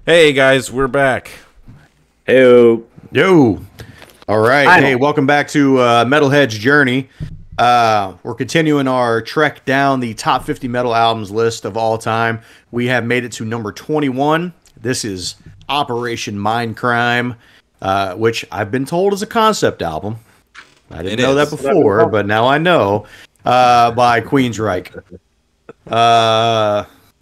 Hey guys, we're back. Heyo. Yo. All right. Hey, welcome back to Metalhead's Journey. We're continuing our trek down the top 50 metal albums list of all time. We have made it to number 21. This is Operation Mindcrime, which I've been told is a concept album. I didn't know that before, but now I know. By Queensrÿche.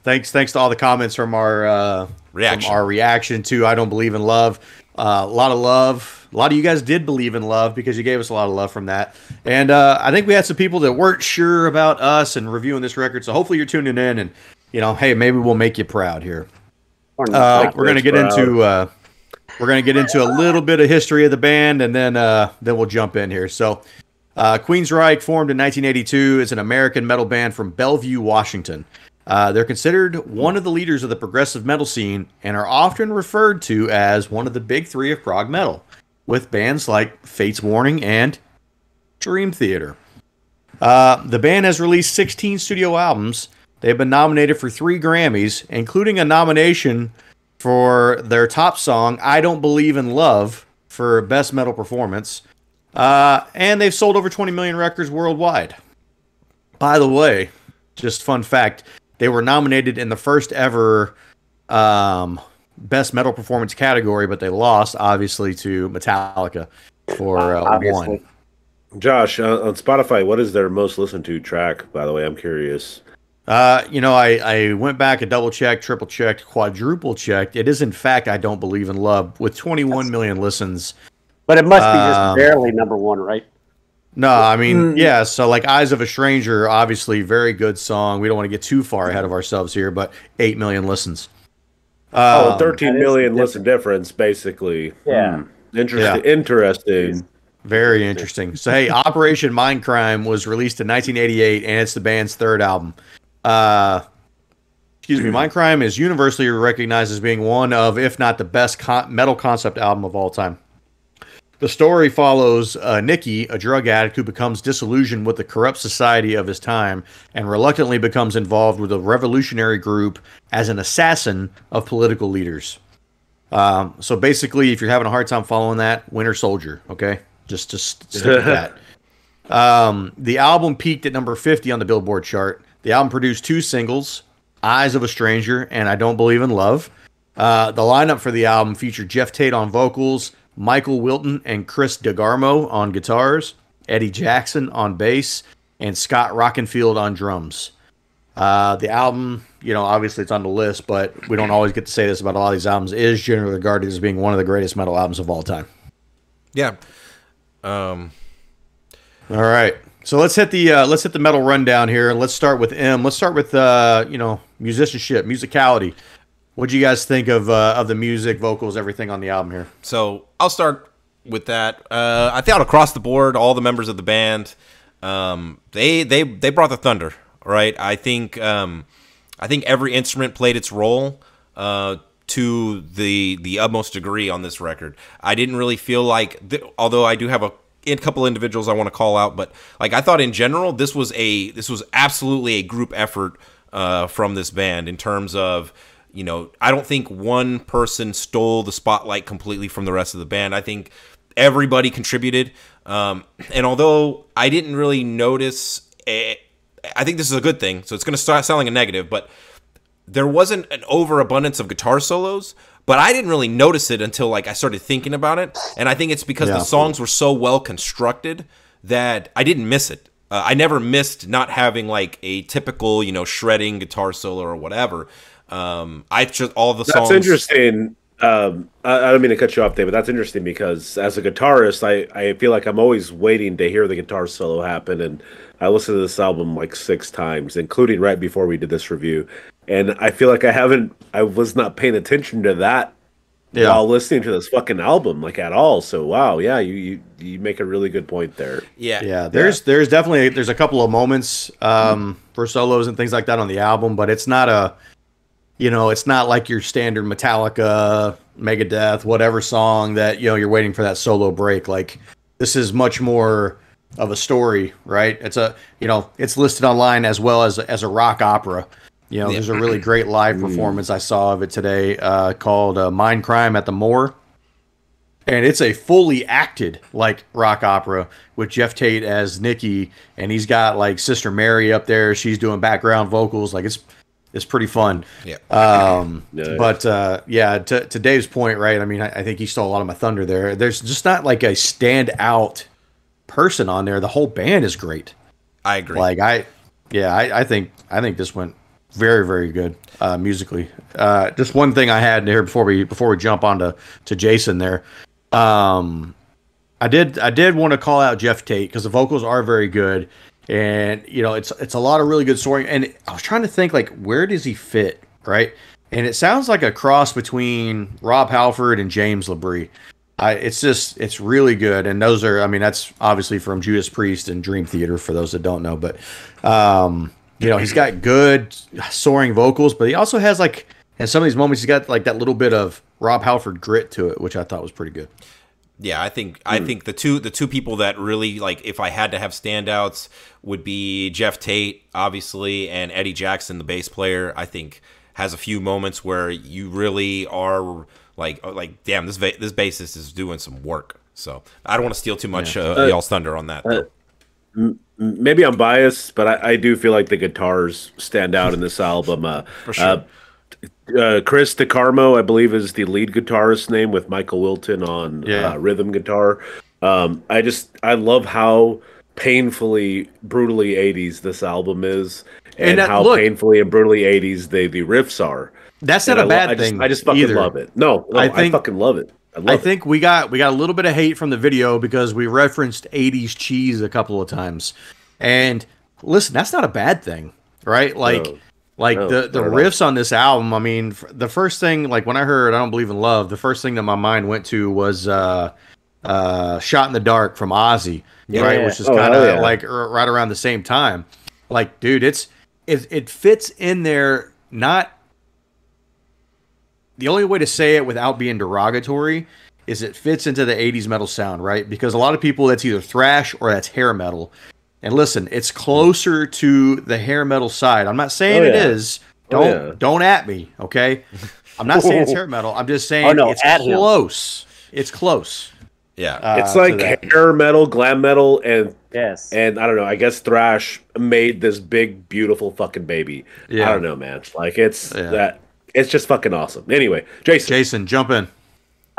Thanks to all the comments from our reaction to I Don't Believe in Love. A lot of love. A lot of you guys did believe in love because you gave us a lot of love from that. And I think we had some people that weren't sure about us and reviewing this record. So hopefully you're tuning in and, you know, hey, maybe we'll make you proud here. We're going to get into a little bit of history of the band, and then we'll jump in here. So Queensryche, formed in 1982, is an American metal band from Bellevue, Washington. They're considered one of the leaders of the progressive metal scene and are often referred to as one of the big three of prog metal, with bands like Fate's Warning and Dream Theater. The band has released 16 studio albums. They've been nominated for 3 Grammys, including a nomination for their top song, I Don't Believe in Love, for Best Metal Performance. And they've sold over 20 million records worldwide. By the way, just fun fact, they were nominated in the first ever Best Metal Performance category, but they lost, obviously, to Metallica for one. Josh, on Spotify, what is their most listened to track, by the way? I'm curious. I went back and double-checked, triple-checked, quadruple-checked. It is, in fact, I Don't Believe in Love, with 21 million listens. But it must be just barely number one, right? No, I mean, yeah, so like Eyes of a Stranger, obviously very good song. We don't want to get too far ahead of ourselves here, but 8 million listens. 13 million listen difference, basically. Yeah. Interesting. Very interesting. So, hey, Operation Mindcrime was released in 1988, and it's the band's third album. Mindcrime is universally recognized as being one of, if not the best metal concept album of all time. The story follows Nicky, a drug addict who becomes disillusioned with the corrupt society of his time and reluctantly becomes involved with a revolutionary group as an assassin of political leaders. So basically, if you're having a hard time following that, Winter Soldier, okay? Just stick with that. The album peaked at number 50 on the Billboard chart. The album produced 2 singles, Eyes of a Stranger and I Don't Believe in Love. The lineup for the album featured Jeff Tate on vocals, Michael Wilton and Chris DeGarmo on guitars, Eddie Jackson on bass, and Scott Rockenfield on drums. The album, obviously it's on the list, but we don't always get to say this about a lot of these albums, is generally regarded as being one of the greatest metal albums of all time. Yeah. All right. So let's hit the metal rundown here. Let's start with M. Let's start with musicianship, musicality. What do you guys think of the music, vocals, everything on the album here? So I'll start with that. I thought across the board, all the members of the band, they brought the thunder, right? I think every instrument played its role to the utmost degree on this record. I didn't really feel like, although I do have a couple individuals I want to call out, but like I thought in general, this was absolutely a group effort from this band in terms of. I don't think one person stole the spotlight completely from the rest of the band. I think everybody contributed. And although I didn't really notice, I think this is a good thing. So it's going to start sounding a negative, but there wasn't an overabundance of guitar solos, but I didn't really notice it until I started thinking about it. And I think it's because the songs were so well constructed that I didn't miss it. I never missed not having a typical, shredding guitar solo or whatever. I just all the songs. That's interesting. I don't mean to cut you off there, but that's interesting because as a guitarist, I feel like I'm always waiting to hear the guitar solo happen, and I listened to this album 6 times, including right before we did this review, and I feel like I was not paying attention to that while listening to this fucking album at all. So wow, yeah, you make a really good point there. Yeah. There's definitely a couple of moments for solos and things like that on the album, but it's not it's not like your standard Metallica, Megadeth, whatever song that, you're waiting for that solo break. This is much more of a story, right? It's it's listed online as well as a rock opera. You know, there's a really great live performance I saw of it today called Mindcrime at the Moor. And it's a fully acted, like, rock opera with Jeff Tate as Nikki. And he's got, like, Sister Mary up there. She's doing background vocals. Like, it's pretty fun. Yeah. But, to Dave's point, right, I mean, I think he stole a lot of my thunder there. There's just not, like, a standout person on there. The whole band is great. I agree. Like, I think this went very, very good musically. Just one thing I had here before we jump on to Jason there. I did want to call out Jeff Tate because the vocals are very good, and you know it's a lot of really good soaring. And I was trying to think, like, where does he fit, right? And it sounds like a cross between Rob Halford and James LaBrie. It's really good, and those are, I mean, that's obviously from Judas Priest and Dream Theater for those that don't know, but you know, he's got good soaring vocals, but he also has, like, in some of these moments, he's got like that little bit of Rob Halford grit to it, which I thought was pretty good. Yeah, I think the two people that really, like, if I had to have standouts, would be Jeff Tate, obviously, and Eddie Jackson, the bass player. I think has a few moments where you really are like damn, this bassist is doing some work. So I don't want to steal too much y'all's thunder on that. Maybe I'm biased, but I do feel like the guitars stand out in this album. For sure. Chris DeCarmo, I believe, is the lead guitarist name, with Michael Wilton on rhythm guitar. I love how painfully, brutally 80s this album is, and how painfully and brutally 80s the riffs are. That's not a bad thing. I just fucking love it. No, I fucking love it. I think we got a little bit of hate from the video because we referenced 80s cheese a couple of times. And listen, that's not a bad thing, right? Like, the riffs on this album, I mean, the first thing, like, when I heard I Don't Believe in Love, the first thing that my mind went to was Shot in the Dark from Ozzy, right? Which is kind of like right around the same time. Like, dude, it fits in there. Not the only way to say it without being derogatory is it fits into the 80s metal sound, right? Because a lot of people, that's either thrash or that's hair metal. And listen, it's closer to the hair metal side. I'm not saying it is. Don't at me, okay? I'm not saying it's hair metal. I'm just saying it's close. It's close. Yeah. It's like hair metal, glam metal, and I don't know, I guess thrash made this big, beautiful fucking baby. Yeah. I don't know, man. Like, it's just fucking awesome. Anyway, Jason, jump in.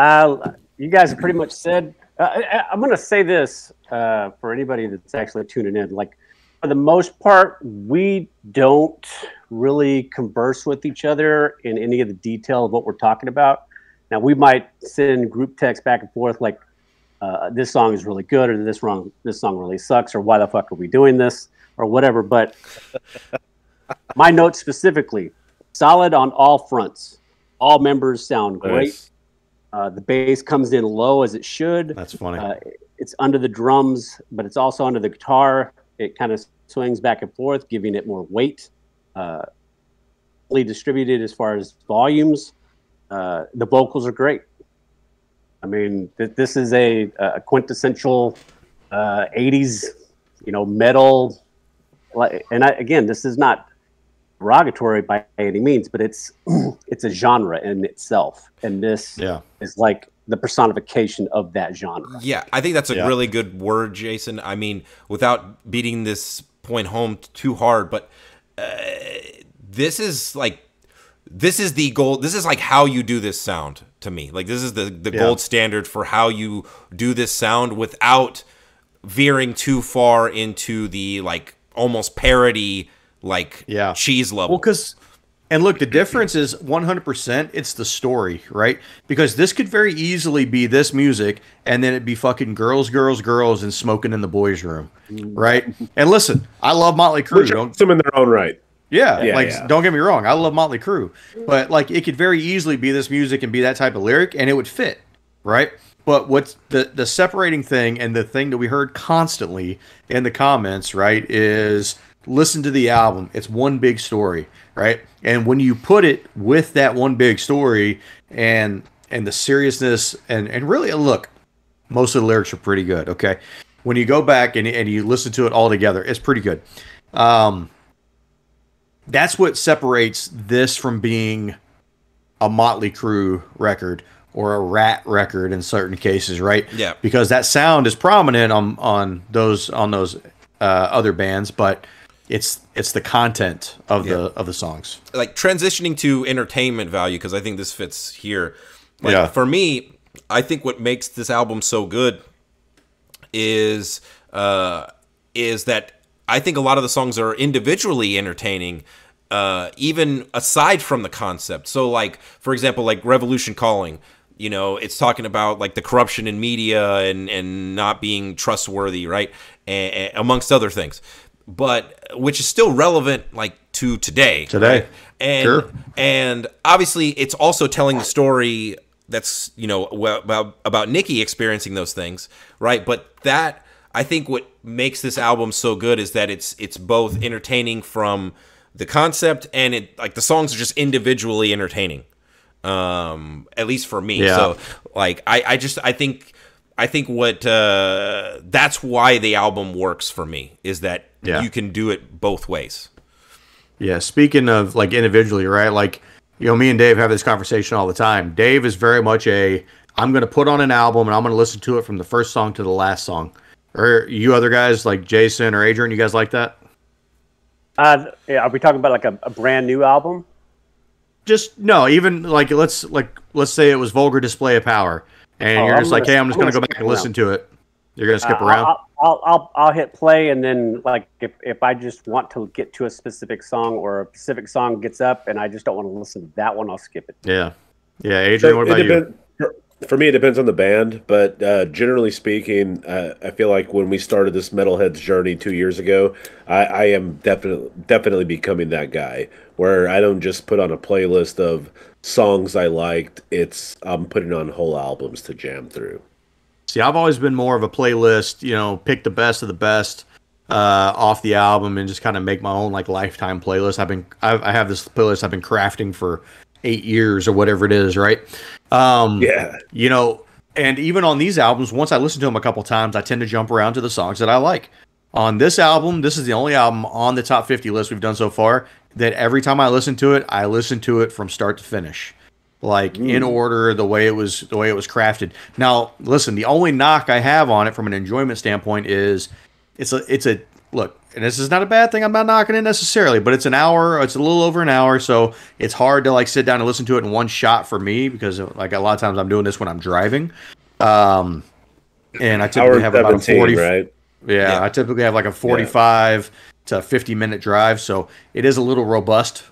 You guys have pretty much said. I'm going to say this for anybody that's actually tuning in. Like, for the most part, we don't really converse with each other in any of the detail of what we're talking about. Now, we might send group text back and forth, like, this song is really good, or this song really sucks, or why the fuck are we doing this, or whatever. But my notes specifically, solid on all fronts. All members sound great. Nice. The bass comes in low as it should. That's funny. It's under the drums, but it's also under the guitar. It kind of swings back and forth, giving it more weight. Distributed as far as volumes. The vocals are great. I mean, this is a quintessential 80s, metal. And again, this is not derogatory by any means, but it's a genre in itself, and this is like the personification of that genre. Yeah, I think that's a really good word, Jason. I mean, without beating this point home too hard, but this is the gold. This is like how you do this sound to me. Like, this is the gold standard for how you do this sound without veering too far into the, like, almost parody, like, cheese level. Well, and look, the difference is 100%. It's the story, right? Because this could very easily be this music, and then it'd be fucking girls, and smoking in the boys' room, right? And listen, I love Motley Crue. Some in their own right. Don't get me wrong, I love Motley Crue, but like, it could very easily be this music and be that type of lyric, and it would fit, right? But what's the separating thing, and the thing that we heard constantly in the comments, right, is listen to the album. It's one big story, right? And when you put it with that one big story and the seriousness, and really, look, most of the lyrics are pretty good, okay? When you go back and you listen to it all together, it's pretty good. that's what separates this from being a Motley Crue record or a Rat record in certain cases, right? Yeah. Because that sound is prominent on those other bands, but it's the content of the songs. Like transitioning to entertainment value, because I think this fits here. Like, for me, I think what makes this album so good is that I think a lot of the songs are individually entertaining, even aside from the concept. So, like, for example, like Revolution Calling, you know, it's talking about like the corruption in media and not being trustworthy, right? And amongst other things, but which is still relevant, like, to today. Right? And obviously, it's also telling the story that's, you know, about Nikki experiencing those things, right? But that, I think what makes this album so good is that it's both entertaining from the concept, and it, like, the songs are just individually entertaining, at least for me. So, like, I think what that's why the album works for me, is that you can do it both ways. Yeah, speaking of, like, individually, right? Like, you know, me and Dave have this conversation all the time. Dave is very much I'm going to put on an album and I'm going to listen to it from the first song to the last song. Or you other guys like Jason or Adrian, you guys like that? Yeah, are we talking about like a brand new album? Just no, even like let's say it was Vulgar Display of Power, and you're just like, hey, I'm just gonna go back and listen to it. You're gonna skip around. I'll hit play, and then, like, if I just want to get to a specific song, or a specific song gets up and I just don't want to listen to that one, I'll skip it. Yeah. Adrian, what about you? For me, it depends on the band, but generally speaking, I feel like when we started this Metalheads journey 2 years ago, I am definitely becoming that guy, where I don't just put on a playlist of songs I liked. I'm putting on whole albums to jam through. See, I've always been more of a playlist, you know, pick the best of the best off the album and just kind of make my own, like, lifetime playlist. I have this playlist I've been crafting for 8 years or whatever it is, right? You know, and even on these albums, once I listen to them a couple times, I tend to jump around to the songs that I like. On this album, this is the only album on the top 50 list we've done so far that every time I listen to it from start to finish, like in order, the way it was crafted. Now, listen, the only knock I have on it from an enjoyment standpoint is it's a look, and this is not a bad thing. I'm not knocking it necessarily, but it's an hour. It's a little over an hour, so it's hard to, like, sit down and listen to it in one shot for me, because, like, a lot of times I'm doing this when I'm driving. And I typically have about a 40. Right? Yeah, I typically have like a 45 to 50-minute drive, so it is a little robust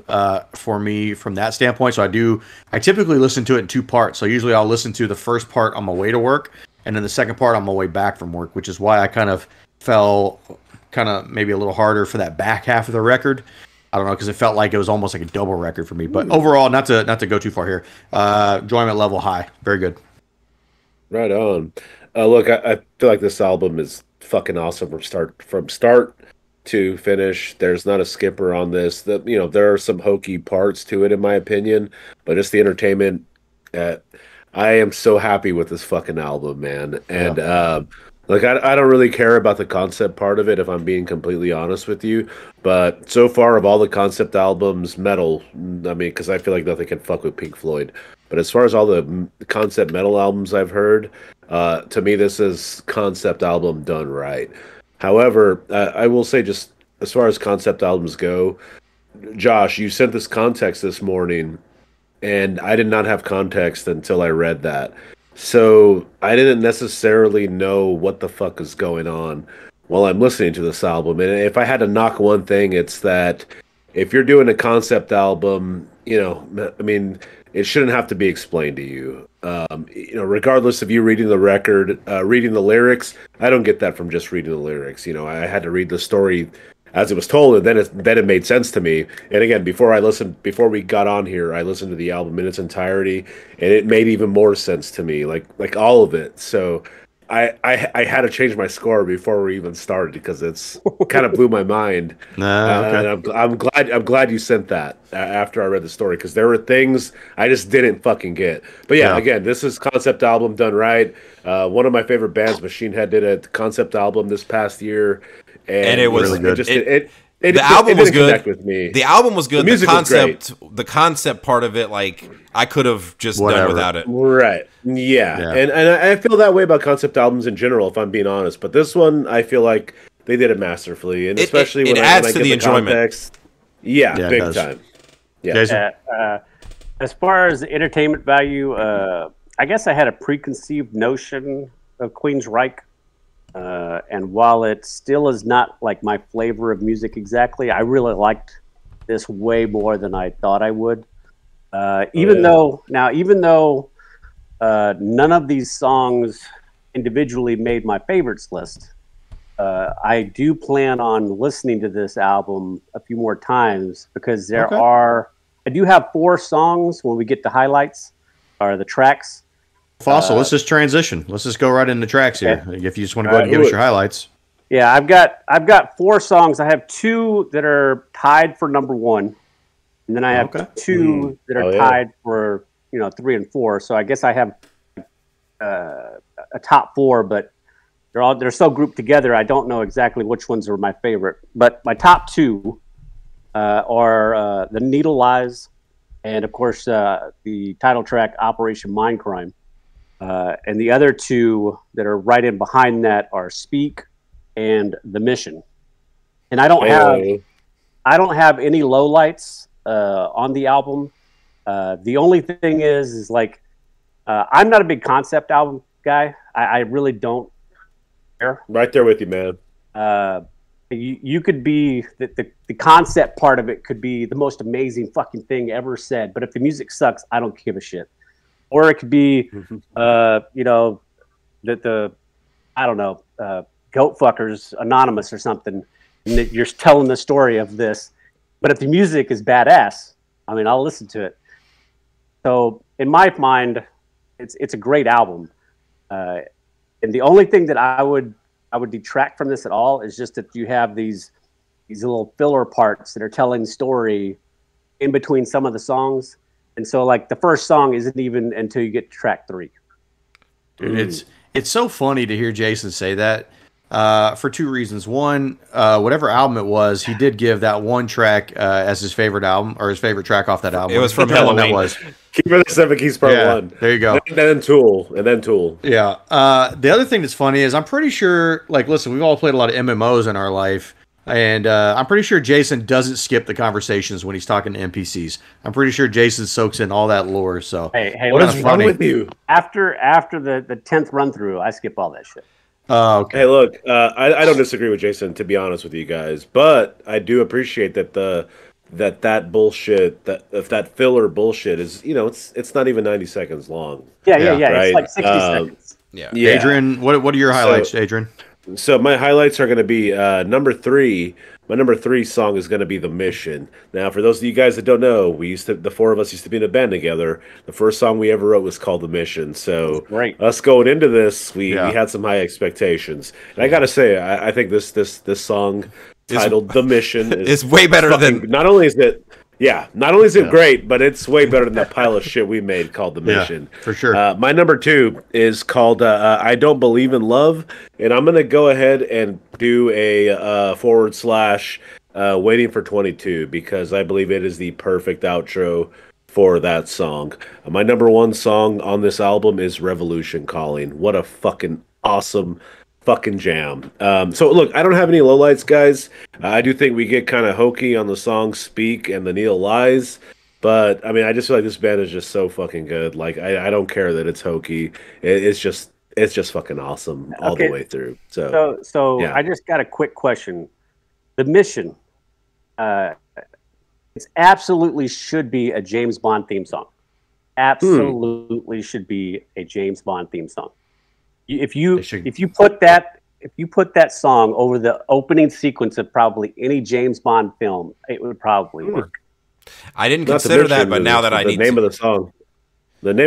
for me from that standpoint. So I typically listen to it in two parts. So usually I'll listen to the first part on my way to work, and then the second part on my way back from work, which is why I kind of fell maybe a little harder for that back half of the record. I don't know, because it felt like it was almost like a double record for me. But overall, not to go too far here, enjoyment level high, very good. Right on. Look, I feel like this album is fucking awesome from start to finish. There's not a skipper on this. There are some hokey parts to it, in my opinion, but it's the entertainment. I am so happy with this fucking album, man. And like, I don't really care about the concept part of it, if I'm being completely honest with you. But so far, of all the concept albums, metal, I mean, because I feel like nothing can fuck with Pink Floyd. But as far as all the concept metal albums I've heard, to me, this is concept album done right. However, I will say, just as far as concept albums go, Josh, you sent this context this morning, and I did not have context until I read that. So I didn't necessarily know what the fuck is going on while I'm listening to this album. And if I had to knock one thing, it's that if you're doing a concept album, I mean, it shouldn't have to be explained to you. Regardless of you reading the record, reading the lyrics, I don't get that from just reading the lyrics. I had to read the story as it was told, and then it made sense to me. And again, before we got on here, I listened to the album in its entirety, and it made even more sense to me, like all of it. So I had to change my score before we even started, because it's kind of blew my mind. Okay. And I'm glad you sent that after I read the story, because there were things I just didn't fucking get. But yeah, again, this is concept album done right. One of my favorite bands, Machine Head, did a concept album this past year, and it was really good. the album was good. With me. The album was good. The music the concept part of it, like I could have just done without it. Right. Yeah. And I feel that way about concept albums in general, if I'm being honest. But this one, I feel like they did it masterfully, and especially when it adds to the enjoyment. Context, yeah, big time. Yeah. As far as the entertainment value, I guess I had a preconceived notion of Queensryche. And while it still is not like my flavor of music exactly, I really liked this way more than I thought I would. Even though none of these songs individually made my favorites list, I do plan on listening to this album a few more times because I do have 4 songs when we get to highlights, or the tracks. Fossil, let's just transition. Let's just go right into tracks here. If you just want to go ahead and give us your highlights. Yeah, I've got 4 songs. I have 2 that are tied for number 1, and then I have 2 that are tied for 3 and 4. So I guess I have a top 4, but they're so grouped together. I don't know exactly which ones are my favorite. But my top 2 are The Needle Lies, and of course the title track Operation Mindcrime. And the other 2 that are right in behind that are Speak and The Mission. And I don't have any lowlights on the album. The only thing is like I'm not a big concept album guy. I really don't care. Right there with you, man. You could be the concept part of it could be the most amazing fucking thing ever said, but if the music sucks, I don't give a shit. Or it could be, I don't know, Goat Fuckers Anonymous or something, and that you're telling the story of this. But if the music is badass, I mean, I'll listen to it. So in my mind, it's a great album. And the only thing that I would detract from this at all is just that you have these little filler parts that are telling the story in between some of the songs. And so, like, the first song isn't even until you get to track 3. Dude, it's so funny to hear Jason say that for 2 reasons. One, whatever album it was, he did give that one track as his favorite album, or his favorite track off that album. It was from Halloween. That was. Keeper of the Seven Keys Part 1. There you go. And then Tool. Yeah. The other thing that's funny is I'm pretty sure, like, listen, we've all played a lot of MMOs in our life. And I'm pretty sure Jason doesn't skip the conversations when he's talking to NPCs. I'm pretty sure Jason soaks in all that lore. So hey, what is wrong with you? After the 10th run through, I skip all that shit. Oh, okay. Hey, look, I don't disagree with Jason, to be honest with you guys, but I do appreciate that that bullshit, that filler bullshit is, it's not even 90 seconds long. Yeah. Right? It's like 60 seconds. Yeah. Adrian, what are your highlights, Adrian? So my highlights are going to be number 3. My number 3 song is going to be The Mission. Now, for those of you guys that don't know, the 4 of us used to be in a band together. The first song we ever wrote was called The Mission. So us going into this, we had some high expectations. And I got to say, I think this song titled The Mission is way better than... Not only is it great, but it's way better than that pile of shit we made called The Mission. For sure. My number 2 is called I Don't Believe in Love, and I'm going to go ahead and do a / Waiting for 22, because I believe it is the perfect outro for that song. My number 1 song on this album is Revolution Calling. What a fucking awesome fucking jam. So look, I don't have any lowlights, guys. I do think we get kind of hokey on the song Speak and The Needle Lies, but I mean, I just feel like this band is just so fucking good. Like, I don't care that it's hokey. It's just fucking awesome all the way through. So yeah. I just got a quick question. The Mission, it absolutely should be a James Bond theme song. Absolutely should be a James Bond theme song. If you put that song over the opening sequence of probably any James Bond film, it would probably work. I didn't consider that, but now that I need the name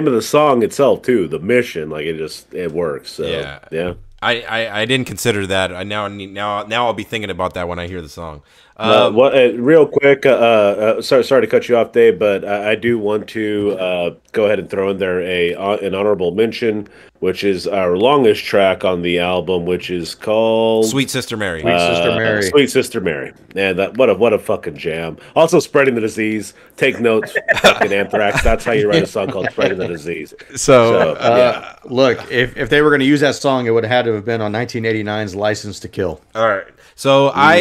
of the song itself too, The Mission, like it works. So, yeah. I didn't consider that. Now I'll be thinking about that when I hear the song. Real quick, sorry to cut you off, Dave, but I do want to go ahead and throw in there an honorable mention, which is our longest track on the album, which is called Sweet Sister Mary. Sweet Sister Mary. And what a fucking jam. Also, Spreading the Disease. Take notes, fucking Anthrax. That's how you write a song called Spreading the Disease. So look, if they were going to use that song, it would have had to have been on 1989's License to Kill. All right. So I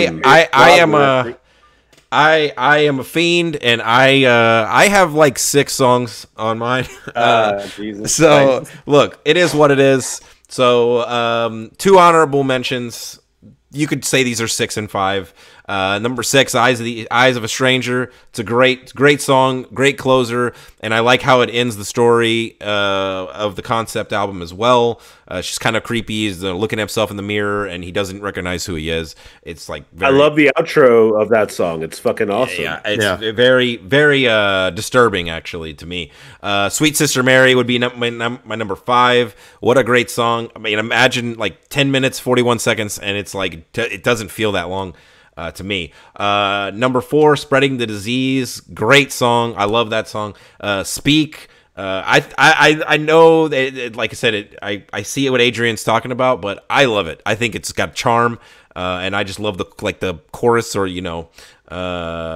am a fiend, and I have like 6 songs on mine. Jesus so Christ. Look, it is what it is. So 2 honorable mentions. You could say these are 6 and 5. Number 6, Eyes of a Stranger. It's a great song, great closer, and I like how it ends the story of the concept album as well. It's just kind of creepy. He's looking at himself in the mirror, and he doesn't recognize who he is. It's like I love the outro of that song. It's fucking awesome. Yeah, it's very, very disturbing, actually, to me. Sweet Sister Mary would be my number 5. What a great song. I mean, imagine like 10 minutes, 41 seconds, and it's like it doesn't feel that long. To me, number 4, Spreading the Disease, great song. I love that song. Speak. I know that, like I said, I see what Adrian's talking about, but I love it. I think it's got charm, and I just love the chorus, or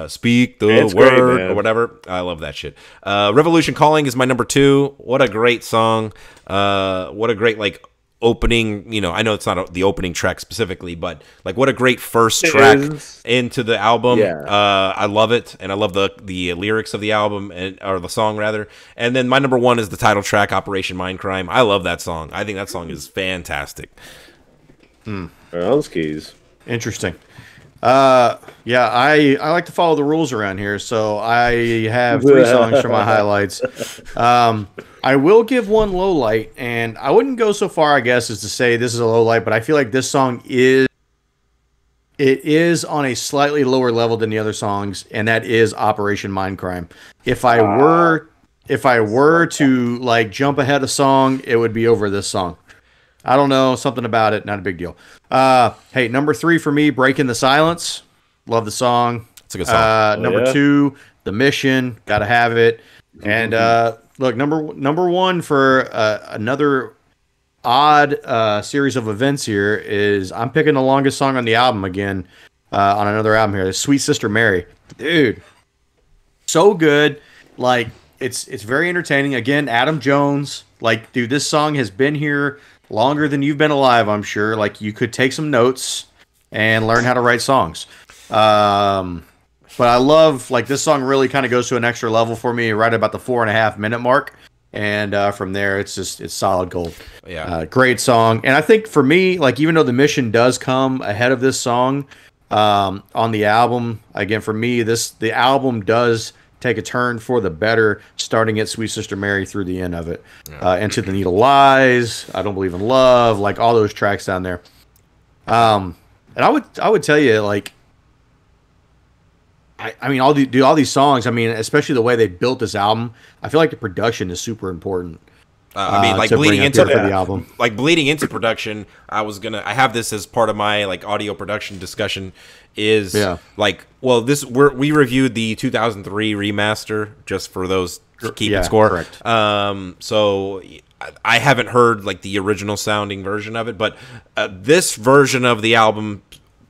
speak the word, or whatever. I love that shit. Revolution Calling is my number 2. What a great song. What a great opening, I know it's not the opening track specifically, but what a great first track into the album. Yeah. I love it, and I love the lyrics of the album, or the song rather. And then my number 1 is the title track, Operation Mindcrime. I love that song. I think that song is fantastic. Keys. Interesting. Yeah, I like to follow the rules around here, so I have 3 songs for my highlights. I will give one low light, and I wouldn't go so far, I guess, as to say this is a low light, but I feel like this song is on a slightly lower level than the other songs, and that is Operation Mindcrime. If I were to jump ahead a song, it would be over this song. I don't know, something about it, not a big deal. Hey, number 3 for me, Breaking the Silence. Love the song. It's a good song. Number 2, The Mission. Gotta have it. And look, number 1 for another odd series of events here is I'm picking the longest song on the album again, on another album here. Sweet Sister Mary. Dude, so good. It's very entertaining. Again, Adam Jones. Dude, this song has been here longer than you've been alive, I'm sure. You could take some notes and learn how to write songs. But I love, this song really kind of goes to an extra level for me right about the 4.5 minute mark. And from there, it's solid gold. Yeah. Great song. And I think for me, even though The Mission does come ahead of this song on the album, again, for me, the album does take a turn for the better, starting at Sweet Sister Mary through the end of it. Into the Needle Lies, I Don't Believe in Love, all those tracks down there. And I would tell you, I mean, all these songs, I mean, especially the way they built this album, I feel like the production is super important. Bleeding into the album. Bleeding into production, I have this as part of my audio production discussion. We reviewed the 2003 remaster, just for those keeping score. Correct. So I haven't heard the original sounding version of it, but this version of the album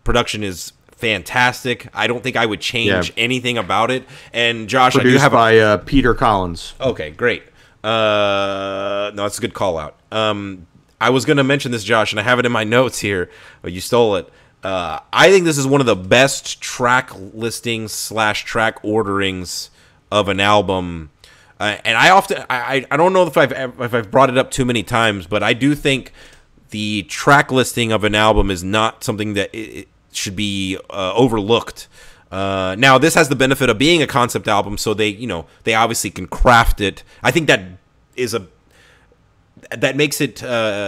production is fantastic. I don't think I would change anything about it. And Josh, produced by Peter Collins. Okay, great. No, that's a good call out. I was going to mention this, Josh, and I have it in my notes here, but you stole it. I think this is one of the best track listings / track orderings of an album. And I don't know if I've brought it up too many times, but I do think the track listing of an album is not something that it should be overlooked. Now, this has the benefit of being a concept album, so they obviously can craft it. I think that makes it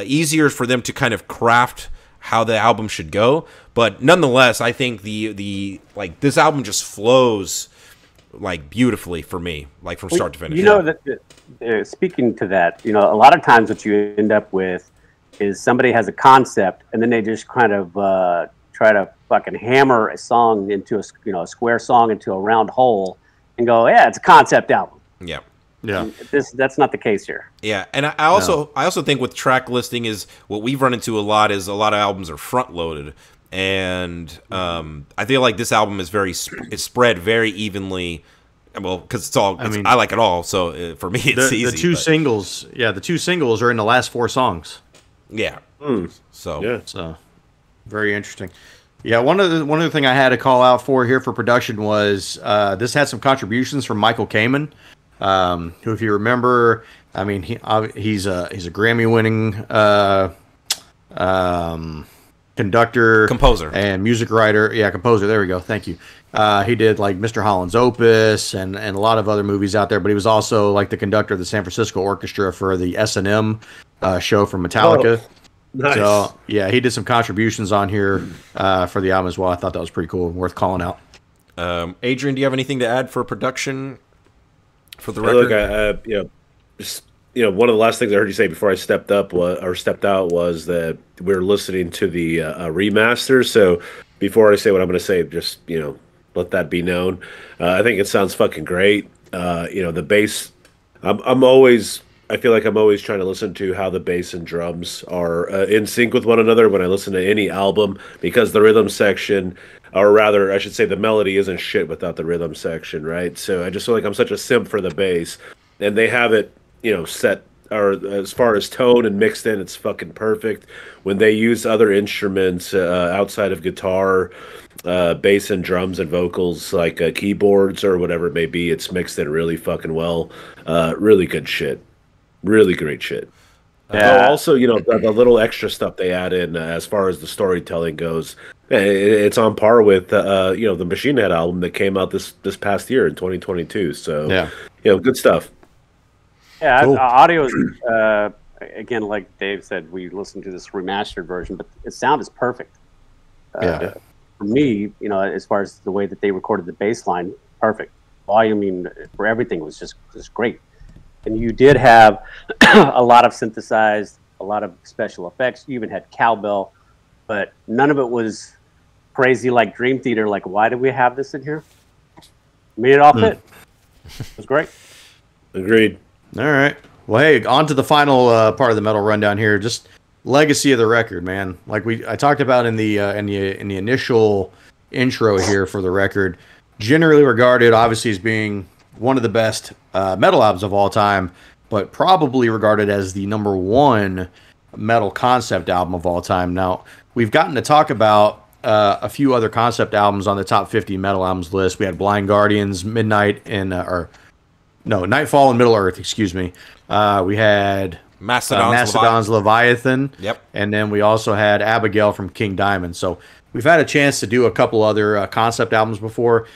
easier for them to kind of craft how the album should go. But nonetheless, I think this album just flows beautifully for me, from start to finish. That speaking to that, a lot of times what you end up with is somebody has a concept and then they just kind of try to fucking hammer a song into a square song into a round hole and go, yeah, it's a concept album. Yeah. Yeah. That's not the case here. Yeah, and I also think with track listing is what we've run into a lot is a lot of albums are front loaded, and I feel like this album is it's spread very evenly. Well, because I like it all, so for me it's easy. The two singles are in the last 4 songs. Yeah. So very interesting. Yeah, one other thing I had to call out here for production was this had some contributions from Michael Kamen. Who, if you remember, I mean, he's a Grammy-winning conductor, composer, and music writer. Yeah, composer. There we go. Thank you. He did like Mr. Holland's Opus and a lot of other movies out there. But he was also like the conductor of the San Francisco Orchestra for the S&M show from Metallica. Oh, nice. So yeah, he did some contributions on here for the album as well. I thought that was pretty cool and worth calling out. Adrian, do you have anything to add for production? For the record, look, one of the last things I heard you say before I stepped out was that we're listening to the remaster. So before I say what I'm going to say, just let that be known. I think it sounds fucking great. The bass. I feel like I'm always trying to listen to how the bass and drums are in sync with one another when I listen to any album, because the rhythm section, or rather, I should say the melody isn't shit without the rhythm section, right? So I just feel like I'm such a simp for the bass, and they have it, set, or as far as tone and mixed in, it's fucking perfect. When they use other instruments outside of guitar, bass and drums and vocals, like keyboards or whatever it may be, it's mixed in really fucking well. Really good shit. Really great shit. Also, the little extra stuff they add in as far as the storytelling goes, it's on par with the Machine Head album that came out this past year in 2022. So yeah, good stuff. Yeah, cool. Audio is again, like Dave said, we listened to this remastered version, but the sound is perfect. For me, as far as the way that they recorded the bass line, perfect. Volume, for everything was just great. And you did have a lot of synthesized, a lot of special effects. You even had cowbell, but none of it was crazy like Dream Theater. Like, why do we have this in here? Made it all fit. It was great. Agreed. All right. Well, hey, on to the final part of the metal rundown here. Just legacy of the record, man. Like I talked about in the initial intro here for the record. Generally regarded, obviously, as being one of the best metal albums of all time, but probably regarded as the #1 metal concept album of all time. Now, we've gotten to talk about a few other concept albums on the top 50 metal albums list. We had Blind Guardians, Nightfall and Middle Earth, excuse me. We had Mastodon's Leviathan. Yep. And then we also had Abigail from King Diamond. So we've had a chance to do a couple other concept albums before.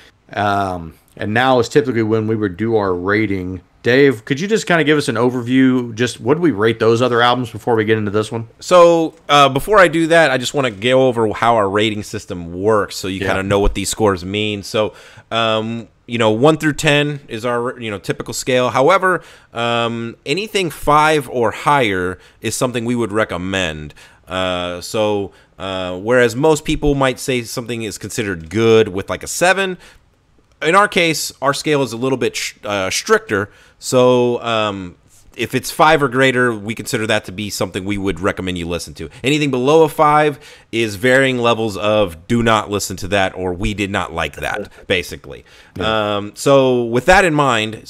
And now is typically when we would do our rating. Dave, could you just kind of give us an overview? Just what do we rate those other albums before we get into this one? So before I do that, I just want to go over how our rating system works so you kind of know what these scores mean. So, 1 through 10 is our typical scale. However, anything 5 or higher is something we would recommend. Whereas most people might say something is considered good with like a 7, in our case, our scale is a little bit stricter. So if it's 5 or greater, we consider that to be something we would recommend you listen to. Anything below a 5 is varying levels of do not listen to that or we did not like that, basically. Yeah. So with that in mind,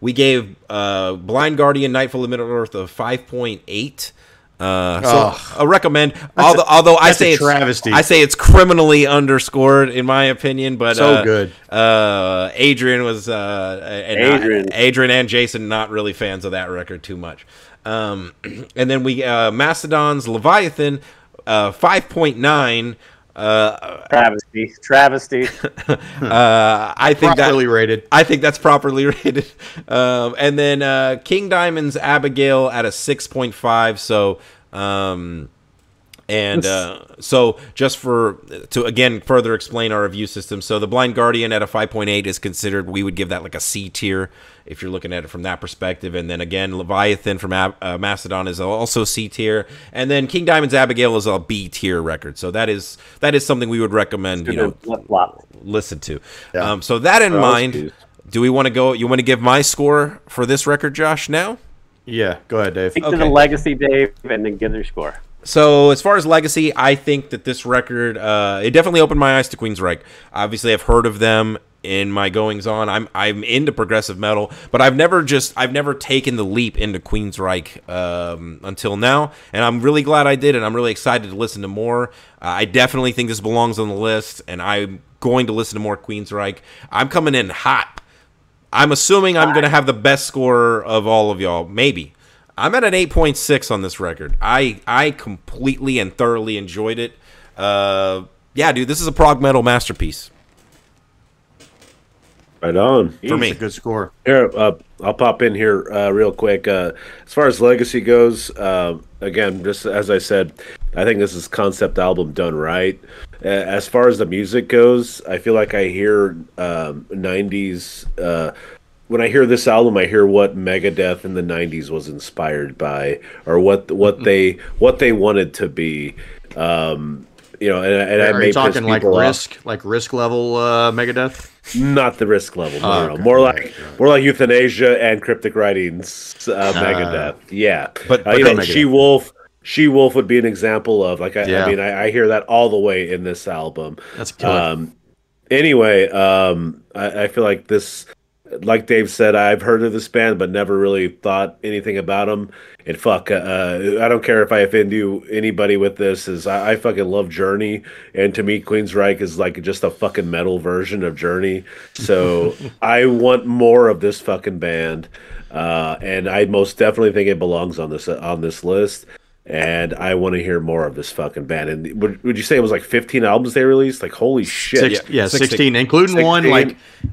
we gave Blind Guardian, Nightfall and Middle Earth a 5.8. I recommend. Although I say it's travesty. I say it's criminally underscored in my opinion. But so good. Adrian was Adrian and Jason not really fans of that record too much. And then we Mastodon's Leviathan 5.9. Travesty. I think properly rated. I think that's properly rated. And then King Diamond's Abigail at a 6.5. So And so just to again further explain our review system, so the Blind Guardian at a 5.8 is considered, we would give that like a C tier if you're looking at it from that perspective. And then again, Leviathan from Macedon is also C tier, and then King Diamond's Abigail is a B tier record. So that is something we would recommend listen to. Yeah. So that in mind, do we want to go? You want to give my score for this record, Josh? Now? Yeah, go ahead, Dave. Stick to the legacy, Dave, and then give their score. So as far as legacy, I think that this record, it definitely opened my eyes to Queensryche. Obviously, I've heard of them in my goings on. I'm into progressive metal, but I've never taken the leap into Queensryche until now, and I'm really glad I did, and I'm really excited to listen to more. I definitely think this belongs on the list, and I'm going to listen to more Queensryche. I'm coming in hot. I'm assuming I'm going to have the best score of all of y'all, maybe. I'm at an 8.6 on this record. I completely and thoroughly enjoyed it. Yeah, dude, this is a prog metal masterpiece. Right on. For me. A good score. Here, I'll pop in here real quick. As far as legacy goes, again, just as I said, I think this is concept album done right. As far as the music goes, I feel like I hear 90s. When I hear this album, I hear what Megadeth in the 90s was inspired by, or what they wanted to be. And are you talking like Risk level Megadeth? Not the Risk level, no. Okay. More like Euthanasia and Cryptic Writings Megadeth. Yeah, but She-Wolf would be an example of I hear that all the way in this album. That's killer. Anyway, I feel like this. Like Dave said, I've heard of this band, but never really thought anything about them. And I don't care if I offend anybody with this. I fucking love Journey, and to me, Queensryche is like just a fucking metal version of Journey. So I want more of this fucking band, and I most definitely think it belongs on this list. And I want to hear more of this fucking band. And would you say it was like 15 albums they released? Like, holy shit! 16, including 16. one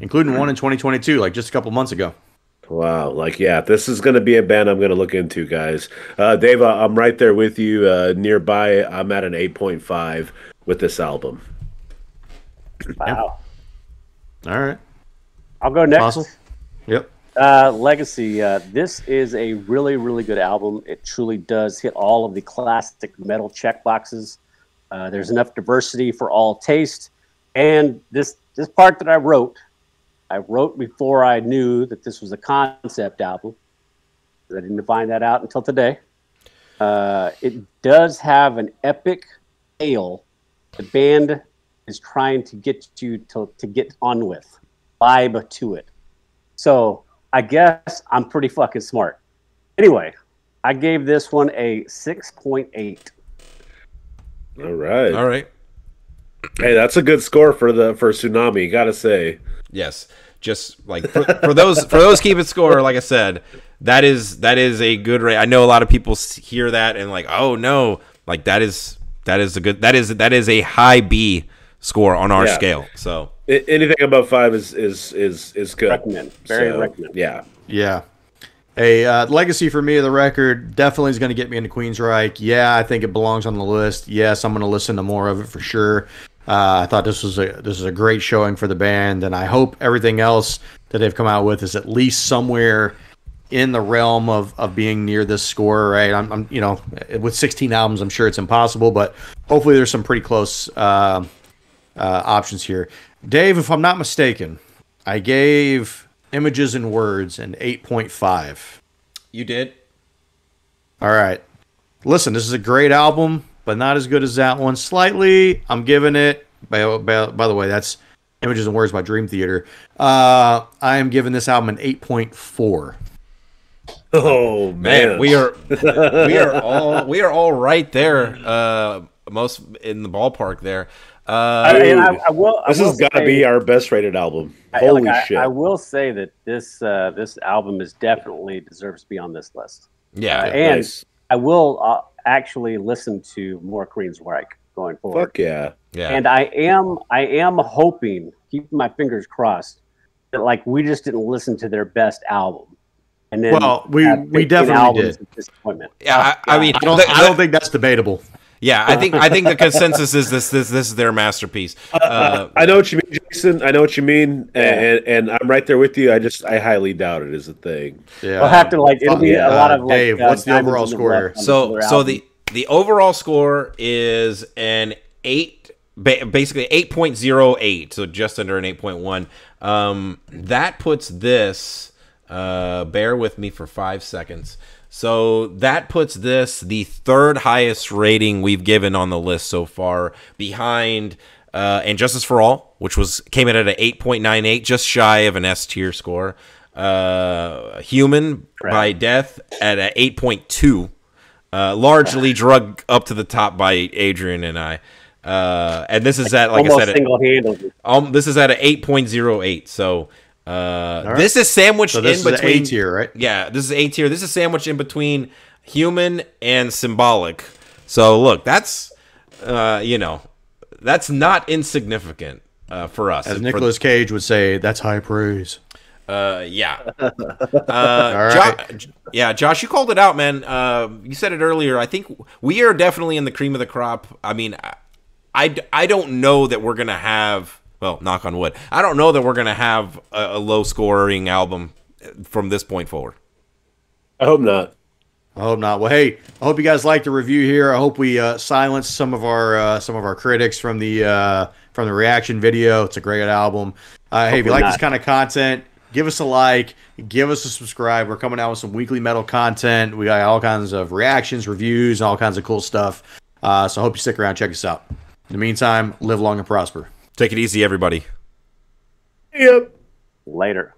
in 2022, like just a couple months ago. Wow, this is going to be a band I'm going to look into, guys. Dave, I'm right there with you. Nearby, I'm at an 8.5 with this album. Wow. All right, I'll go next. Fossil? Yep. Legacy. This is a really, really good album. It truly does hit all of the classic metal check boxes. There's enough diversity for all taste. And this part that I wrote before I knew that this was a concept album. I didn't find that out until today. It does have an epic tale the band is trying to get you to get on with. Vibe to it. So I guess I'm pretty fucking smart. Anyway, I gave this one a 6.8. All right. Hey, that's a good score for Tsunami, gotta say. Yes. Just like for those keeping score, like I said, that is a good rate. I know a lot of people hear that and like, oh no, like that is a high B score on our scale. So anything above 5 is good. Recommend. Recommend. Yeah. Hey, legacy for me of the record definitely is going to get me into Queensryche. Yeah, I think it belongs on the list. Yes, I'm going to listen to more of it for sure. I thought this was a great showing for the band, and I hope everything else that they've come out with is at least somewhere in the realm of being near this score. Right? I'm with 16 albums, I'm sure it's impossible, but hopefully there's some pretty close options here. Dave, if I'm not mistaken, I gave Images and Words an 8.5. You did? All right. Listen, this is a great album, but not as good as that one. Slightly, I'm giving it, by the way, that's Images and Words by Dream Theater. I am giving this album an 8.4. Oh man, we are all right there. Most in the ballpark there. This has got to be our best rated album. Holy shit! I will say that this album is definitely deserves to be on this list. Yeah, and nice. I will actually listen to more Queensryche going forward. Fuck yeah. And I am hoping, keeping my fingers crossed, that like we just didn't listen to their best album. And then we definitely did. Disappointment. Yeah, I mean, I don't think that's debatable. Yeah, I think the consensus is this is their masterpiece. I know what you mean, Jason. I know what you mean, and I'm right there with you. I highly doubt it is a thing. Yeah, we'll have to it'll be a lot of Dave. What's the overall score here? So the overall score is an 8, basically 8.08, so just under an 8.1. That puts this. Bear with me for 5 seconds. So that puts this the third highest rating we've given on the list so far, behind And Justice for All, which came in at an 8.98, just shy of an S tier score. Human by Death at an 8.2, largely drug up to the top by Adrian and I. And this is at, like I said, single-handedly. This is at an 8.08. So this is sandwiched in between. This is A tier, right? Yeah, this is A tier. This is sandwiched in between Human and Symbolic. So look, that's that's not insignificant for us. As Nicolas Cage would say, that's high praise. Yeah. Right. Josh, you called it out, man. You said it earlier. I think we are definitely in the cream of the crop. I mean, I don't know that we're going to have, well, knock on wood, I don't know that we're going to have a low-scoring album from this point forward. I hope not. I hope not. Well, hey, I hope you guys liked the review here. I hope we silenced some of our critics from the reaction video. It's a great album. Hey, if you like this kind of content, give us a like, give us a subscribe. We're coming out with some weekly metal content. We got all kinds of reactions, reviews, and all kinds of cool stuff. So I hope you stick around, check us out. In the meantime, live long and prosper. Take it easy, everybody. Yep. Later.